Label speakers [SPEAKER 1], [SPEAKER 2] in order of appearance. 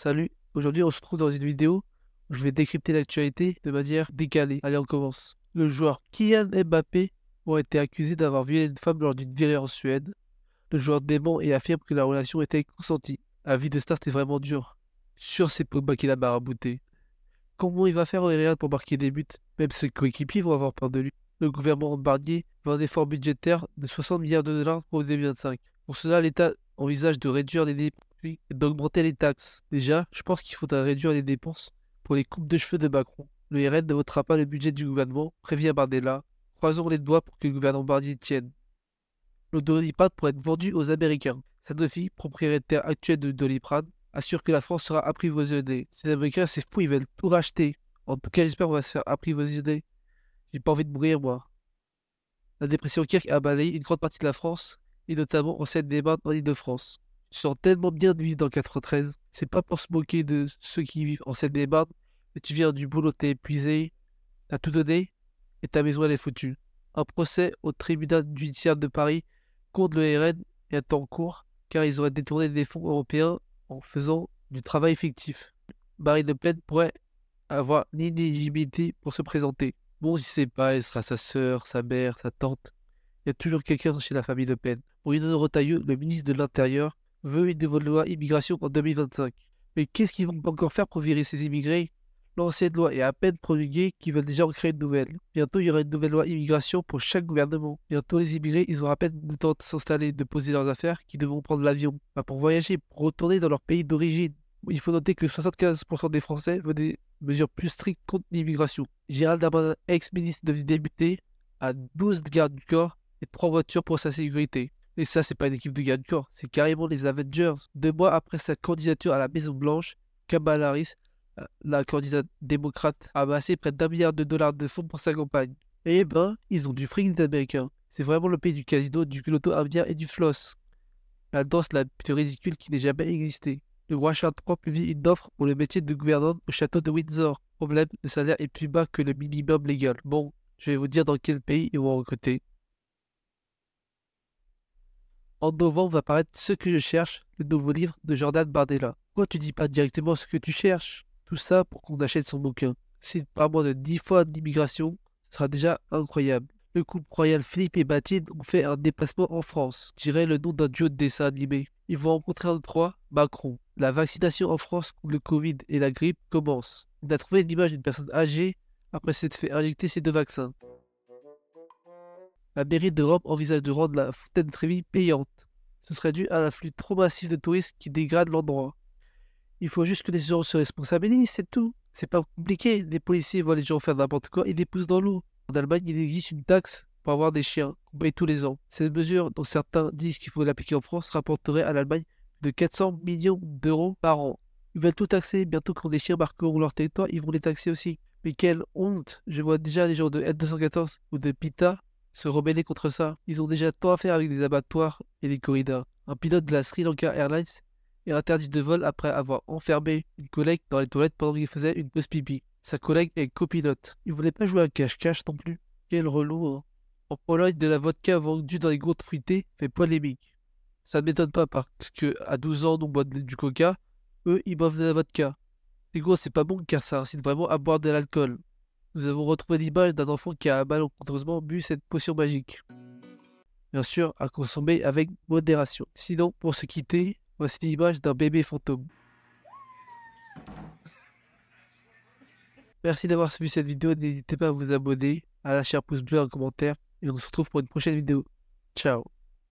[SPEAKER 1] Salut, aujourd'hui on se retrouve dans une vidéo où je vais décrypter l'actualité de manière décalée. Allez, on commence. Le joueur Kylian Mbappé a été accusé d'avoir violé une femme lors d'une virée en Suède. Le joueur dément et affirme que la relation était consentie. La vie de star c'est vraiment dur. Sûr c'est Pogba qui l'a marabouté. Comment il va faire au Real pour marquer des buts? Même ses coéquipiers vont avoir peur de lui. Le gouvernement Barnier veut un effort budgétaire de 60 milliards de dollars pour 2025. Pour cela, l'État envisage de réduire les dépenses et d'augmenter les taxes. Déjà, je pense qu'il faudra réduire les dépenses pour les coupes de cheveux de Macron. Le RN ne votera pas le budget du gouvernement, prévient Bardella. Croisons les doigts pour que le gouvernement Barnier tienne. Le Doliprane pourrait être vendu aux Américains. Sanofi, propriétaire actuel de Doliprane, assure que la France sera approvionnée. Ces Américains, c'est fou, ils veulent tout racheter. En tout cas, j'espère qu'on va se faire approvisionner. J'ai pas envie de mourir, moi. La dépression Kirk a balayé une grande partie de la France, et notamment en Seine-et-Marne, en Île-de-France. Je sens tellement bien de vivre dans 93. C'est pas pour se moquer de ceux qui vivent en Seine-et-Marne, mais tu viens du boulot, t'es épuisé, t'as tout donné, et ta maison elle est foutue. Un procès au tribunal judiciaire de Paris contre le RN est en cours, car ils auraient détourné des fonds européens en faisant du travail fictif. Marine Le Pen pourrait avoir l'inéligibilité pour se présenter. Bon, si c'est pas, elle sera sa sœur, sa mère, sa tante. Il y a toujours quelqu'un chez la famille Le Pen. Bruno Retailleau, le ministre de l'Intérieur, veut une nouvelle loi immigration en 2025. Mais qu'est-ce qu'ils vont encore faire pour virer ces immigrés? L'ancienne loi est à peine promulguée qu'ils veulent déjà en créer une nouvelle. Bientôt, il y aura une nouvelle loi immigration pour chaque gouvernement. Bientôt, les immigrés, ils auront à peine le temps de s'installer, de poser leurs affaires, qu'ils devront prendre l'avion. Pas pour voyager, pour retourner dans leur pays d'origine. Il faut noter que 75% des Français veulent des mesures plus strictes contre l'immigration. Gérald Darmanin, ex-ministre devenu député, a 12 gardes du corps et 3 voitures pour sa sécurité. Et ça, c'est pas une équipe de gardes du corps, c'est carrément les Avengers. 2 mois après sa candidature à la Maison-Blanche, Kamala Harris, la candidate démocrate, a amassé près d'1 milliard de dollars de fonds pour sa campagne. Et ben, ils ont du fric des Américains. C'est vraiment le pays du casino, du loto indien et du floss. La danse la plus ridicule qui n'ait jamais existé. Le roi Charles III publie une offre pour le métier de gouverneur au château de Windsor. Problème, le salaire est plus bas que le minimum légal. Bon, je vais vous dire dans quel pays ils vont recruter. En novembre va paraître Ce que je cherche, le nouveau livre de Jordan Bardella. Pourquoi tu dis pas directement ce que tu cherches? Tout ça pour qu'on achète son bouquin. Si pas moins de 10 fois d'immigration, ce sera déjà incroyable. Le couple royal Philippe et Mathilde ont fait un déplacement en France. Je dirais le nom d'un duo de dessin animé. Ils vont rencontrer un de trois, Macron. La vaccination en France contre le Covid et la grippe commence. On a trouvé une image d'une personne âgée après s'être fait injecter ces 2 vaccins. La mairie de Rome envisage de rendre la fontaine de Trévi payante. Ce serait dû à l'afflux trop massif de touristes qui dégrade l'endroit. Il faut juste que les gens se responsabilisent, c'est tout. C'est pas compliqué. Les policiers voient les gens faire n'importe quoi, ils les poussent dans l'eau. En Allemagne, il existe une taxe pour avoir des chiens qu'on paye tous les ans. Cette mesure, dont certains disent qu'il faut l'appliquer en France, rapporterait à l'Allemagne de 400 millions d'euros par an. Ils veulent tout taxer. Bientôt, quand des chiens marqueront leur territoire, ils vont les taxer aussi. Mais quelle honte! Je vois déjà les gens de N214 ou de PITA se rebeller contre ça. Ils ont déjà tant à faire avec les abattoirs et les corridas. Un pilote de la Sri Lanka Airlines est interdit de vol après avoir enfermé une collègue dans les toilettes pendant qu'il faisait une pause pipi. Sa collègue est copilote. Il voulait pas jouer à cache-cache non plus. Quel relou, hein. En Pologne, de la vodka vendue dans les gourdes fruitées fait polémique. Ça ne m'étonne pas parce que à 12 ans, on boit du coca, eux, ils boivent de la vodka. Les gros, c'est pas bon car ça incite vraiment à boire de l'alcool. Nous avons retrouvé l'image d'un enfant qui a malencontreusement bu cette potion magique. Bien sûr, à consommer avec modération. Sinon, pour se quitter, voici l'image d'un bébé fantôme. Merci d'avoir suivi cette vidéo, n'hésitez pas à vous abonner, à lâcher un pouce bleu, un commentaire, et on se retrouve pour une prochaine vidéo. Ciao.